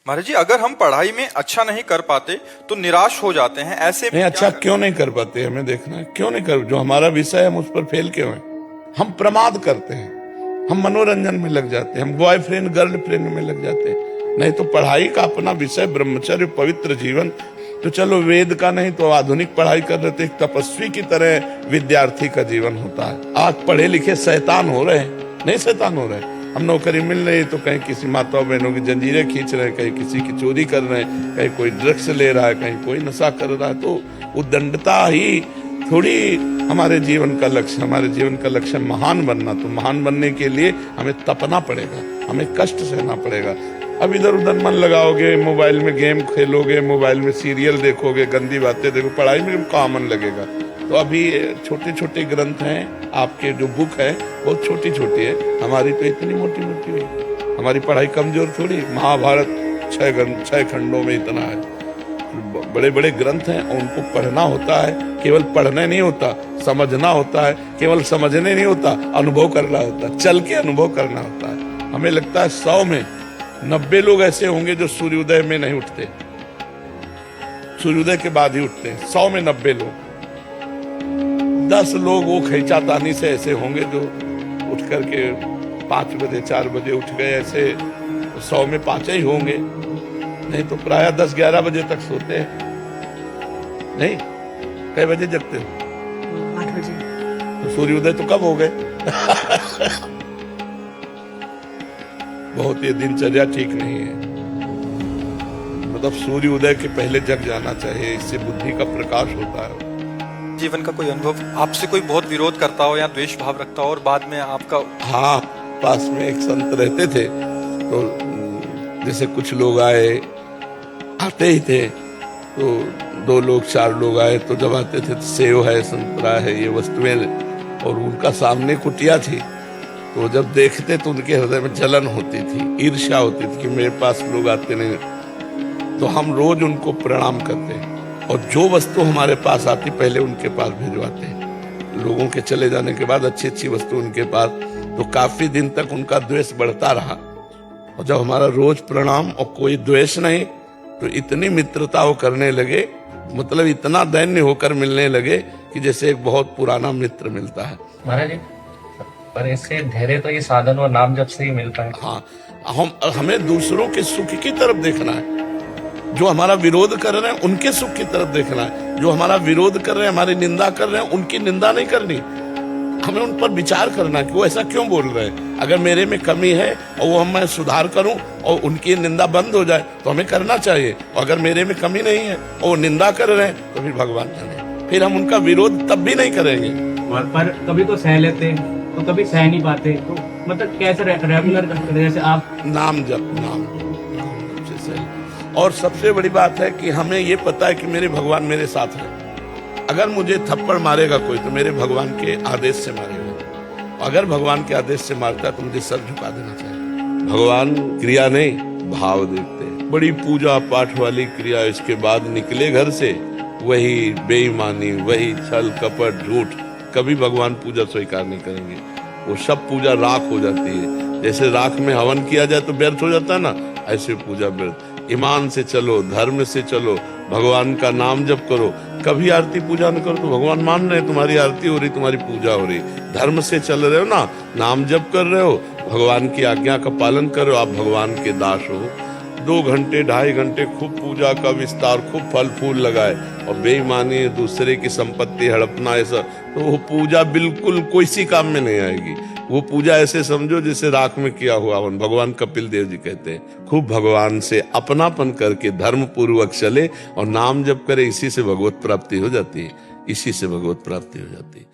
महाराज जी, अगर हम पढ़ाई में अच्छा नहीं कर पाते तो निराश हो जाते हैं, ऐसे नहीं अच्छा क्यों नहीं कर पाते, हमें देखना है क्यों नहीं कर, जो हमारा विषय है हम उस पर फेल क्यों हैं। हम प्रमाद करते हैं, हम मनोरंजन में लग जाते हैं, हम बॉयफ्रेंड गर्लफ्रेंड में लग जाते हैं। नहीं तो पढ़ाई का अपना विषय ब्रह्मचर्य पवित्र जीवन, तो चलो वेद का नहीं तो आधुनिक पढ़ाई कर रहे थे, एक तपस्वी की तरह विद्यार्थी का जीवन होता है। आज पढ़े लिखे शैतान हो रहे हैं, नहीं शैतान हो रहे हैं। हम नौकरी मिल रही तो कहीं किसी माताओं बहनों की जंजीरें खींच रहे हैं, कहीं किसी की चोरी कर रहे हैं, कहीं कोई ड्रग्स ले रहा है, कहीं कोई नशा कर रहा है। तो उद्दंडता ही थोड़ी हमारे जीवन का लक्ष्य। हमारे जीवन का लक्ष्य महान बनना, तो महान बनने के लिए हमें तपना पड़ेगा, हमें कष्ट सहना पड़ेगा। अब इधर उधर मन लगाओगे, मोबाइल में गेम खेलोगे, मोबाइल में सीरियल देखोगे, गंदी बातें देखो, पढ़ाई में कहाँ मन लगेगा। तो अभी छोटे छोटे ग्रंथ हैं, आपके जो बुक है बहुत छोटी छोटी है, हमारी तो इतनी मोटी मोटी है। हमारी पढ़ाई कमजोर थोड़ी। महाभारत 6 खंडों में इतना है, बड़े बड़े ग्रंथ हैं, उनको पढ़ना होता है। केवल पढ़ना नहीं होता, समझना होता है। केवल समझने नहीं होता, अनुभव करना होता है, चल के अनुभव करना होता है। हमें लगता है 100 में 90 लोग ऐसे होंगे जो सूर्योदय में नहीं उठते, सूर्योदय के बाद ही उठते हैं। 100 में 90 लोग, 10 लोग वो खींचातानी से ऐसे होंगे जो उठ करके 5 बजे 4 बजे उठ गए। ऐसे 100 में 5 ही होंगे, नहीं तो प्राय 10-11 बजे तक सोते हैं। नहीं, कई बजे जगते हो? 8 बजे। तो सूर्योदय तो कब हो गए? बहुत ये दिनचर्या ठीक नहीं है। मतलब सूर्योदय के पहले जग जाना चाहिए, इससे बुद्धि का प्रकाश होता है। जीवन का कोई अनुभव, आपसे कोई बहुत विरोध करता हो या द्वेष भाव रखता हो और बाद में आपका? हाँ, पास में एक संत रहते थे, तो जैसे कुछ लोग आते ही थे, तो 2 लोग 4 लोग आए, तो जब आते थे तो सेव है, संतरा है, ये वस्तुएं, और उनका सामने कुटिया थी। तो जब देखते तो उनके हृदय में जलन होती थी, ईर्ष्या होती थी कि मेरे पास लोग आते नहीं। तो हम रोज उनको प्रणाम करते और जो वस्तु हमारे पास आती पहले उनके पास भिजवाते। लोगों के चले जाने के बाद अच्छी अच्छी वस्तु उनके पास, तो काफी दिन तक उनका द्वेष बढ़ता रहा। और जब हमारा रोज प्रणाम और कोई द्वेष नहीं, तो इतनी मित्रता वो करने लगे, मतलब इतना दैन्य होकर मिलने लगे कि जैसे एक बहुत पुराना मित्र मिलता है। महाराज जी, पर इससे धैर्य तो ये साधन और नाम जब से ही मिलता है। हाँ, हमें दूसरों के सुख की तरफ देखना है। जो हमारा विरोध कर रहे हैं उनके सुख की तरफ देखना है। जो हमारा विरोध कर रहे हैं, हमारी निंदा कर रहे हैं, उनकी निंदा नहीं करनी। हमें उन पर विचार करना कि वो ऐसा क्यों बोल रहे हैं। अगर मेरे में कमी है और वो मैं सुधार करूं और उनकी निंदा बंद हो जाए तो हमें करना चाहिए। और अगर मेरे में कमी नहीं है और वो निंदा कर रहे हैं तो फिर भगवान जाने, फिर हम उनका विरोध तब भी नहीं करेंगे। पर कभी तो सह लेते तो कभी सह नहीं पाते, तो मतलब कैसे रेगुलर जैसे आप नाम जप, नाम से। और सबसे बड़ी बात है कि हमें ये पता है कि मेरे भगवान मेरे साथ है। अगर मुझे थप्पड़ मारेगा कोई तो मेरे भगवान के आदेश से मारेगा। अगर भगवान के आदेश से मारता है तो मुझे सर झुका देना चाहिए। भगवान क्रिया नहीं भाव देखते हैं। बड़ी पूजा पाठ वाली क्रिया, इसके बाद निकले घर से वही बेईमानी, वही छल कपट झूठ, कभी भगवान पूजा स्वीकार नहीं करेंगे। वो सब पूजा राख हो जाती है। जैसे राख में हवन किया जाए तो व्यर्थ हो जाता है ना, ऐसे पूजा व्यर्थ। ईमान से चलो, धर्म से चलो, भगवान का नाम जप करो। कभी आरती पूजा न करो तो भगवान मान रहे, तुम्हारी आरती हो रही, तुम्हारी पूजा हो रही। धर्म से चल रहे हो ना, नाम जप कर रहे हो, भगवान की आज्ञा का पालन करो, आप भगवान के दास हो। 2 घंटे 2.5 घंटे खूब पूजा का विस्तार, खूब फल फूल लगाए और बेईमानी, दूसरे की संपत्ति हड़पना, ऐसा तो वो पूजा बिल्कुल कोई सी काम में नहीं आएगी। वो पूजा ऐसे समझो जैसे राख में किया हुआ हवन। भगवान कपिल देव जी कहते हैं, खूब भगवान से अपनापन करके धर्म पूर्वक चले और नाम जप करे, इसी से भगवत प्राप्ति हो जाती है, इसी से भगवत प्राप्ति हो जाती है।